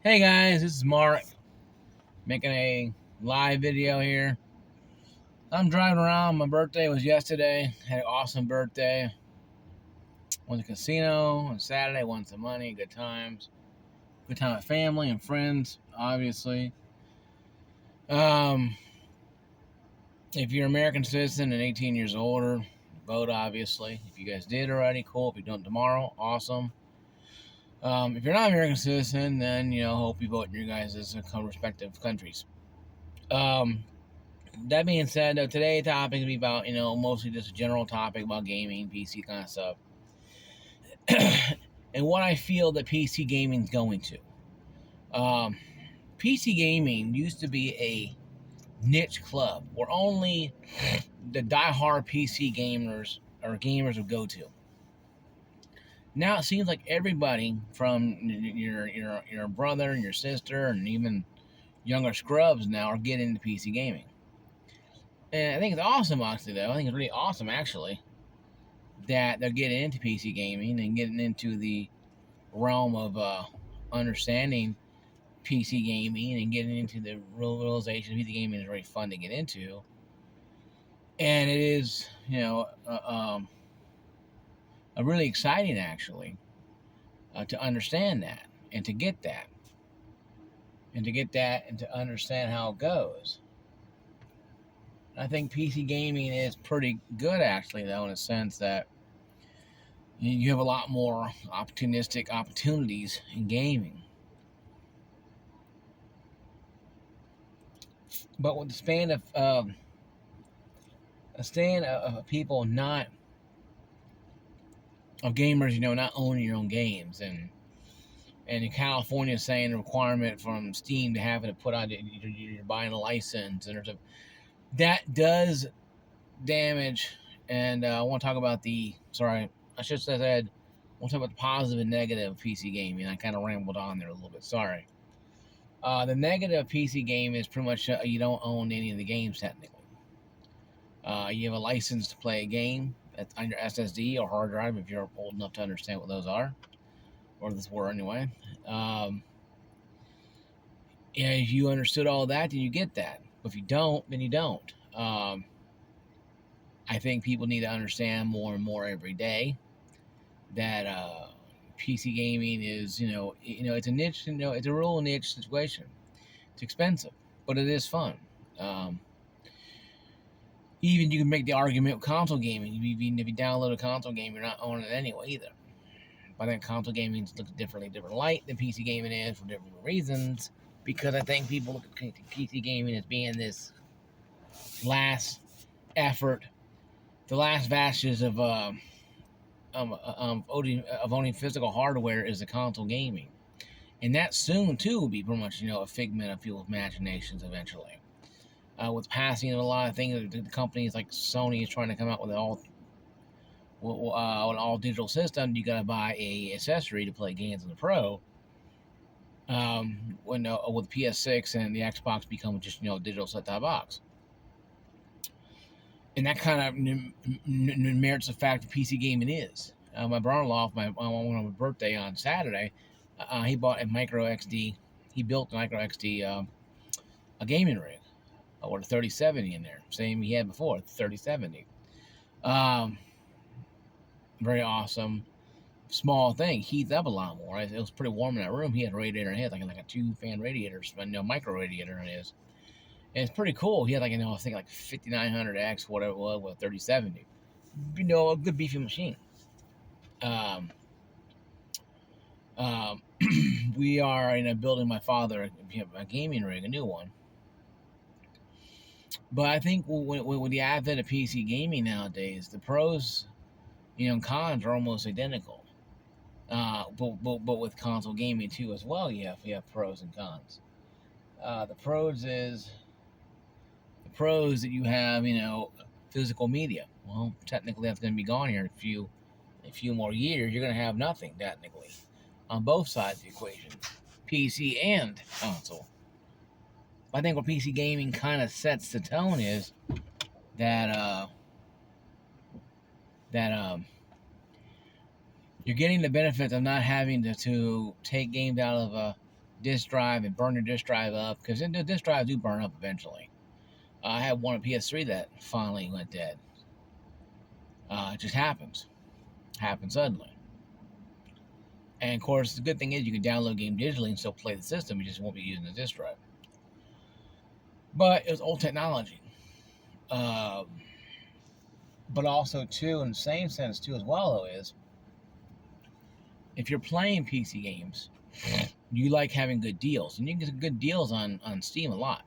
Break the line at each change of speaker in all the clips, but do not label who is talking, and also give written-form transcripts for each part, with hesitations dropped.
Hey guys, this is Mark making a live video here. I'm driving around. My birthday was yesterday. Had an awesome birthday. Went to the casino on Saturday. Won some money. Good times. Good time with family and friends, obviously. Um, if you're an American citizen and 18 years older, vote obviously. If you guys did already, cool. If you don't tomorrow, awesome. If you're not an American citizen, then hope you vote in your guys' respective countries. Um, that being said, though, today's topic will be about, mostly just a general topic about gaming, PC kind of stuff, and what I feel that PC gaming is going to. Um, PC gaming used to be a niche club where only the diehard PC gamers or gamers would go to. Now it seems like everybody from your brother and your sister and even younger scrubs now are getting into PC gaming. And I think it's awesome, honestly, though. I think it's really awesome, actually, that they're getting into PC gaming and getting into the realm of understanding PC gaming and getting into the realization PC gaming is really fun to get into. And it is, really exciting, actually, to understand that and to get that. And to get that and to understand how it goes. I think PC gaming is pretty good, actually, though, in a sense that you have a lot more opportunistic opportunities in gaming. But with the span of people not of gamers, not owning your own games, and in California saying the requirement from Steam to having to put out you're buying a license, and that does damage. And I want to talk about I should have said, I want to talk about the positive and negative of PC gaming. I kind of rambled on there a little bit. Sorry. The negative PC game is pretty much you don't own any of the games technically. You have a license to play a game on your SSD or hard drive if you're old enough to understand what those are, or this were anyway. If you understood all that, then you get that. But if you don't, then you don't. I think people need to understand more and more every day that PC gaming is, it's a niche. It's a real niche situation. It's expensive, but it is fun. Even you can make the argument with console gaming. Even if you download a console game, you're not owning it anyway either. But I think console gaming looks different light than PC gaming is for different reasons. Because I think people look at PC gaming as being this last effort, the last vestige of owning physical hardware is the console gaming, and that soon too will be pretty much a figment of people's imaginations eventually. With passing of a lot of things, the companies like Sony is trying to come out with an all digital system. You got to buy a accessory to play games on the Pro. With PS6 and the Xbox become just digital set-top box, and that kind of merits the fact that PC gaming is. My brother-in-law, on my birthday on Saturday, he bought a micro XD. He built a micro XD a gaming rig or a 3070 in there, same he had before, 3070. Very awesome. Small thing, heats up a lot more. It was pretty warm in that room. He had a radiator in his, like a 2-fan radiator, micro radiator in his. And it's pretty cool. He had I think 5900X, whatever it was, with 3070. A good beefy machine. We are building my father a gaming rig, a new one. But I think with the advent of PC gaming nowadays, the pros, and cons are almost identical. But with console gaming too as well, you have pros and cons. The pros that you have, physical media. Well, technically that's going to be gone here in a few more years. You're going to have nothing technically on both sides of the equation, PC and console. I think what PC gaming kind of sets the tone is that you're getting the benefits of not having to take games out of disk drive and burn your disk drive up, because the disk drives do burn up eventually. I had one on PS3 that finally went dead. It just happens. Happens suddenly. And of course, the good thing is you can download a game digitally and still play the system. You just won't be using the disk drive. But it was old technology. But also, too, in the same sense, too, as well, though, is if you're playing PC games, you like having good deals. And you can get good deals on Steam a lot.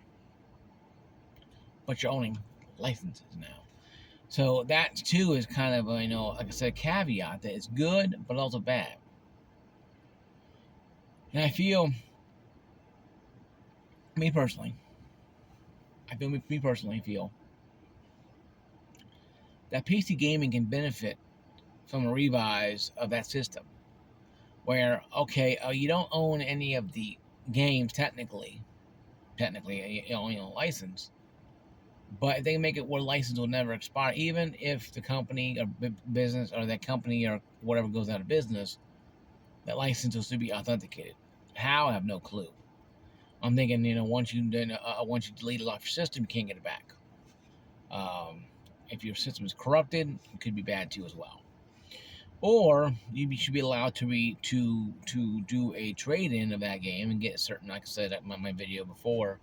But you're owning licenses now. So that, too, is kind of a, like I said, a caveat that it's good, but also bad. And I feel, me personally feel that PC gaming can benefit from a revise of that system. Where, okay, you don't own any of the games technically, you own a license. But if they make it where license will never expire, even if the company or business or that company or whatever goes out of business, that license will still be authenticated. How? I have no clue. I'm thinking, once you delete it off your system, you can't get it back. If your system is corrupted, it could be bad too as well. Or you should be allowed to do a trade-in of that game and get a certain, like I said at my video before,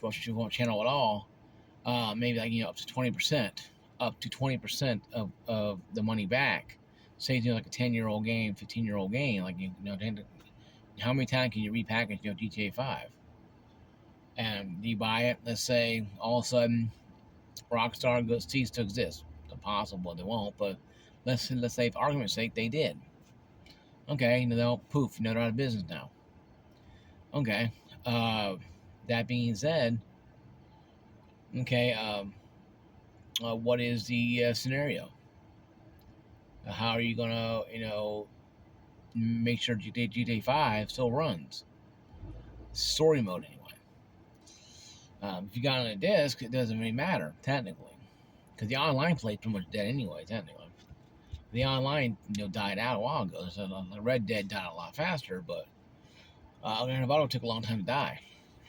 if you want channel at all, maybe like up to 20% of the money back. Say like a 10-year-old game, 15-year-old game, like how many times can you repackage GTA 5? And you buy it, let's say all of a sudden Rockstar goes cease to exist. It's possible they won't, but let's say for argument's sake they did. Okay, poof, they're out of business now. Okay, that being said, okay, what is the scenario? How are you gonna, make sure GTA 5 still runs? Story mode anyway. If you got it on a disc, it doesn't really matter technically, because the online play is pretty much dead anyway. Technically, the online died out a while ago. So the Red Dead died a lot faster, but Grand Theft Auto took a long time to die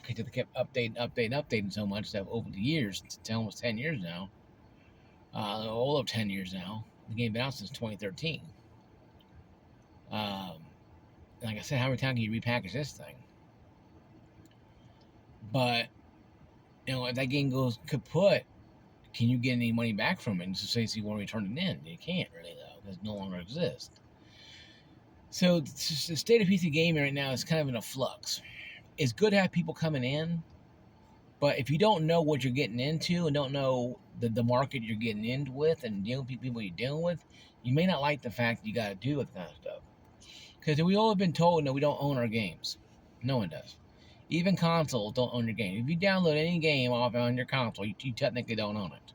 because they kept updating so much that over the years, it's almost 10 years now. All of 10 years now. The game been out since 2013. Like I said, how many times can you repackage this thing? But if that game goes kaput, can you get any money back from it? And so say you want to return it in, you can't really though, because it no longer exists. So the state of PC gaming right now is kind of in a flux. It's good to have people coming in, but if you don't know what you're getting into and don't know the market you're getting in with and dealing with people you're dealing with, you may not like the fact that you got to do with that kind of stuff. Because we all have been told that we don't own our games. No one does. Even consoles don't own your game. If you download any game off on your console, you technically don't own it.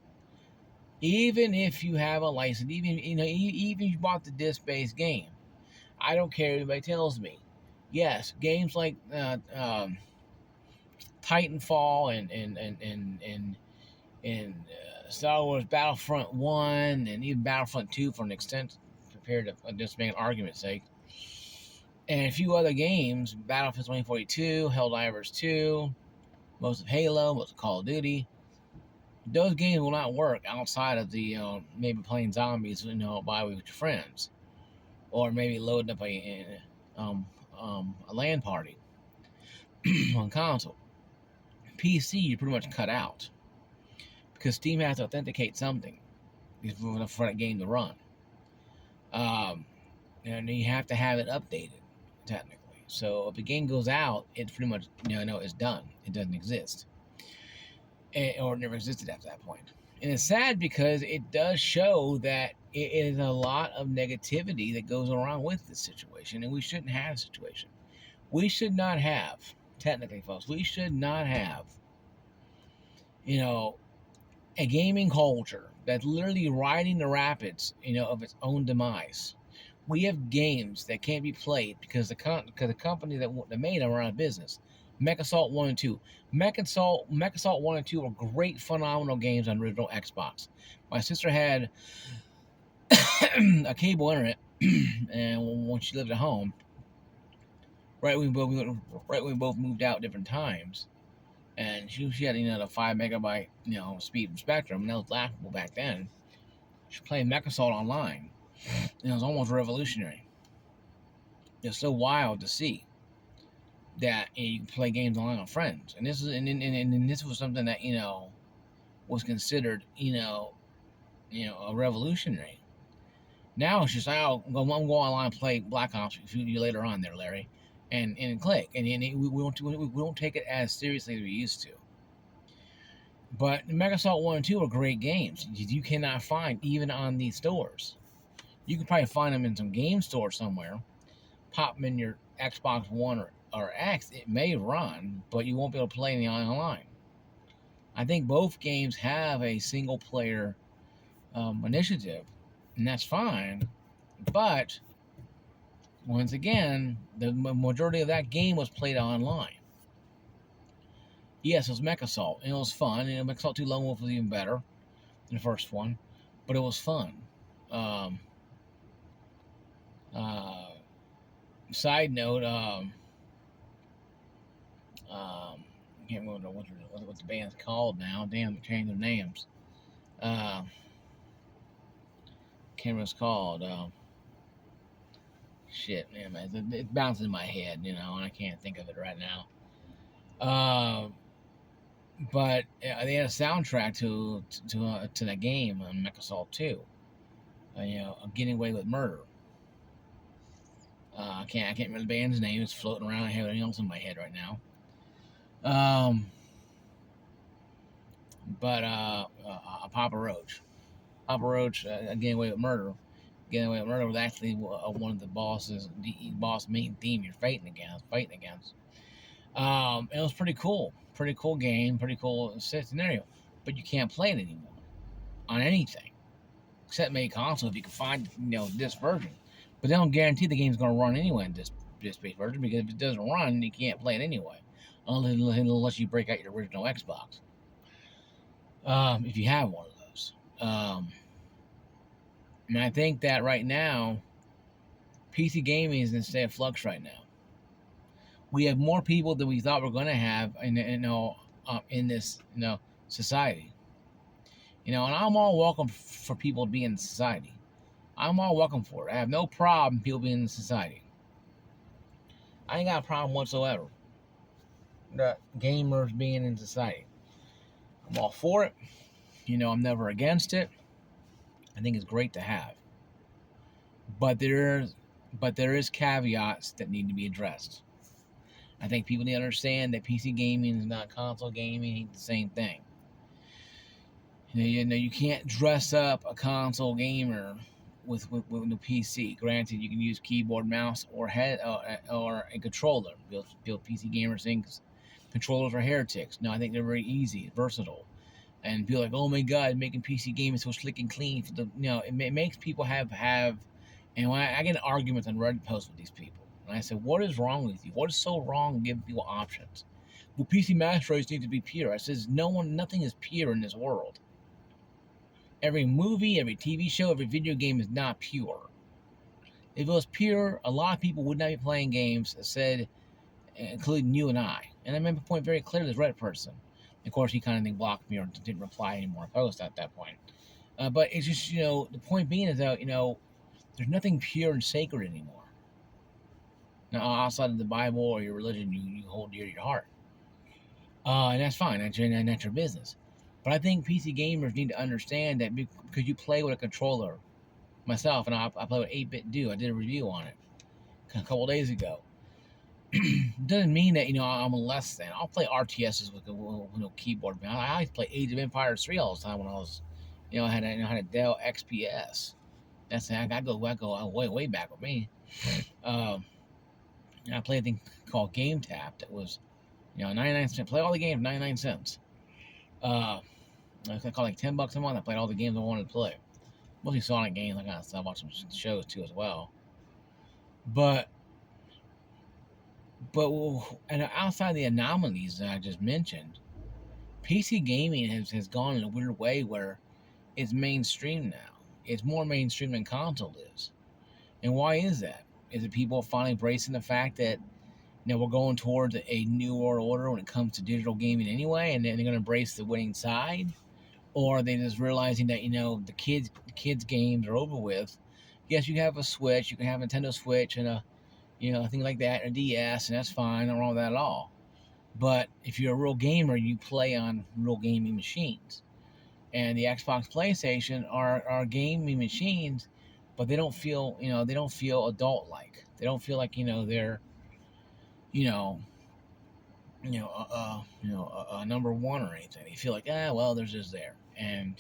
Even if you have a license, even if you bought the disc-based game, I don't care what anybody tells me. Yes, games like Titanfall and Star Wars Battlefront 1 and even Battlefront 2 for an extent, compared to just make an argument's sake. And a few other games, Battlefield 2042, Helldivers 2, most of Halo, most of Call of Duty. Those games will not work outside of the maybe playing zombies, by with your friends, or maybe loading up a LAN party on console. PC, you pretty much cut out because Steam has to authenticate something for that game to run, and you have to have it updated technically. So if the game goes out, it's pretty much it's done. It doesn't exist. Or never existed after that point. And it's sad because it does show that it is a lot of negativity that goes around with this situation, and we shouldn't have a situation. We should not have, technically, folks, we should not have, a gaming culture that's literally riding the rapids, of its own demise. We have games that can't be played because the company that made them are out of business. Mech Assault 1 and 2. Mech Assault 1 and 2 are great, phenomenal games on original Xbox. My sister had a cable internet, and when she lived at home, right when we both moved out different times, and she had the 5 megabyte speed spectrum, and that was laughable back then. She played MechAssault online, and it was almost revolutionary. It's so wild to see that you can play games online with friends, and this was something that was considered a revolutionary. Now it's just I'm going online and play Black Ops a few later on there, Larry, and click, and we don't take it as seriously as we used to. But Mega Assault 1 and 2 are great games. You cannot find even on these stores. You can probably find them in some game store somewhere. Pop them in your Xbox One or X. It may run, but you won't be able to play any online. I think both games have a single player initiative, and that's fine. But once again, the majority of that game was played online. Yes, it was Mech Assault, and it was fun. And Mech Assault 2 Lone Wolf was even better than the first one, but it was fun. Side note, I can't remember what the band's called now. Damn, they changed their names. Can't remember what it's called. Shit, man, it bounces in my head, and I can't think of it right now. But they had a soundtrack to that game on Mech Assault 2. Getting Away with Murder. I can't remember the band's name. It's floating around. I have everything else in my head right now. But Papa Roach. Papa Roach, Getting Away with Murder. Getting Away with Murder was actually one of the boss main theme you're fighting against. It was pretty cool. Pretty cool game. Pretty cool scenario. But you can't play it anymore on anything except maybe console if you can find this version. But they don't guarantee the game's going to run anyway in this based version, because if it doesn't run, you can't play it anyway, unless you break out your original Xbox. If you have one of those. And I think that right now, PC gaming is in a state of flux right now. We have more people than we thought we're going to have in this society. And I'm all welcome for people to be in society. I'm all welcome for it. I have no problem people being in society. I ain't got a problem whatsoever. The gamers being in society. I'm all for it. I'm never against it. I think it's great to have. But there is caveats that need to be addressed. I think people need to understand that PC gaming is not console gaming. It's the same thing. You can't dress up a console gamer with the PC. Granted, you can use keyboard, mouse, or a controller. PC gamers think controllers are heretics. No, I think they're very easy, versatile, and be like, oh my god, making PC gaming so slick and clean. It makes people have. And when I get in arguments on Reddit posts with these people, and I said, what is wrong with you? What is so wrong giving people options? Well, PC master race need to be pure. I says, nothing is pure in this world. Every movie, every TV show, every video game is not pure. If it was pure, a lot of people would not be playing games, including you and I. And I remember point very clearly to this Reddit person. Of course, he kind of blocked me or didn't reply anymore posts at that point. But it's just, the point being is that, there's nothing pure and sacred anymore. Now, outside of the Bible or your religion, you hold dear to your heart. And that's fine. That's your business. But I think PC gamers need to understand that because you play with a controller, myself, and I play with 8-Bit Do. I did a review on it a couple days ago. Doesn't mean that I'm less than. I'll play RTSs with a keyboard. Man, I used to play Age of Empires 3 all the time when I was, I had a Dell XPS. That's I go way back with me. And I played a thing called Game Tap that was 99 cents. Play all the games 99 cents. I called like $10 a month. I played all the games I wanted to play. Mostly Sonic games. I watched some shows too as well. But and outside the anomalies that I just mentioned, PC gaming has gone in a weird way where it's mainstream now. It's more mainstream than console is. And why is that? Is it people finally embracing the fact that Now we're going towards a new world order when it comes to digital gaming anyway, and then they're going to embrace the winning side, or are they just realizing that the kids games are over with? Yes, you have a Switch, you can have a Nintendo Switch and a thing like that, and a DS, and that's fine, not wrong with that at all. But if you're a real gamer, you play on real gaming machines, and the Xbox, PlayStation are gaming machines, but they don't feel adult like. They don't feel like they're you know a number one or anything. They feel like well, they're just there, and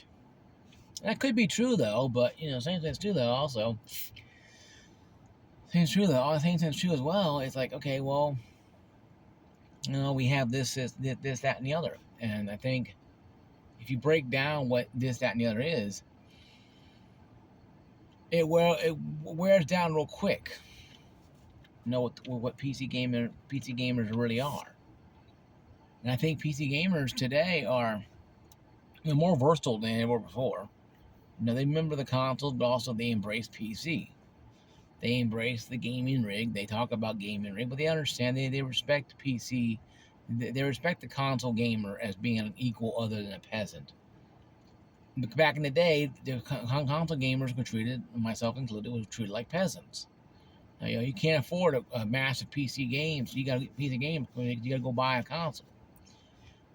that could be true though. But same thing's true though. Also, same true though. All things that's true as well. It's like okay, well, we have this, that, and the other, and I think if you break down what this, that, and the other is, it wears down real quick. What PC gamers really are, and I think PC gamers today are more versatile than they were before. They remember the consoles, but also they embrace PC. They embrace the gaming rig. They talk about gaming rig, but they understand they respect PC. They respect the console gamer as being an equal other than a peasant. But back in the day, the console gamers were treated, myself included, was treated like peasants. Now, you can't afford a massive PC game, so you got to get PC games. You got to go buy a console.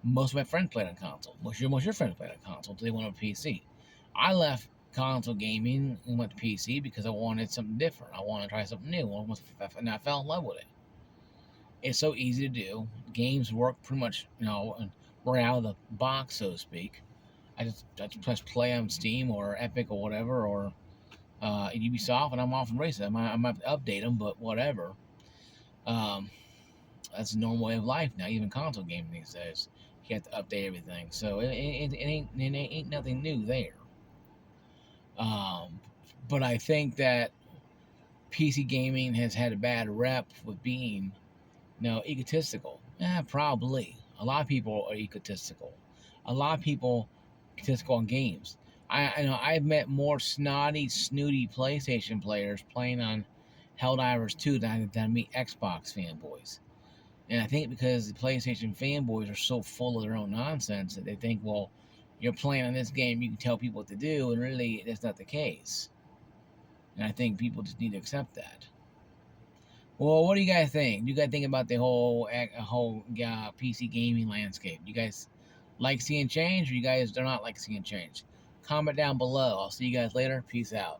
Most of my friends played on console. Most of your friends played on console until they went on PC. I left console gaming and went to PC because I wanted something different. I wanted to try something new, and I fell in love with it. It's so easy to do. Games work pretty much, right out of the box, so to speak. I just press play on Steam or Epic or whatever, or Ubisoft, and I'm off and racing. I might have to update them, but whatever. Um, that's a normal way of life now. Even console gaming these days, you have to update everything. So it ain't nothing new there. Um, but I think that PC gaming has had a bad rep with being, egotistical. Probably. A lot of people are egotistical. A lot of people egotistical on games. I know I've met more snotty, snooty PlayStation players playing on Helldivers 2 than I meet Xbox fanboys. And I think because the PlayStation fanboys are so full of their own nonsense that they think, well, you're playing on this game, you can tell people what to do, and really that's not the case. And I think people just need to accept that. Well, what do you guys think? Do you guys think about the whole PC gaming landscape? Do you guys like seeing change, or you guys do not like seeing change? Comment down below. I'll see you guys later. Peace out.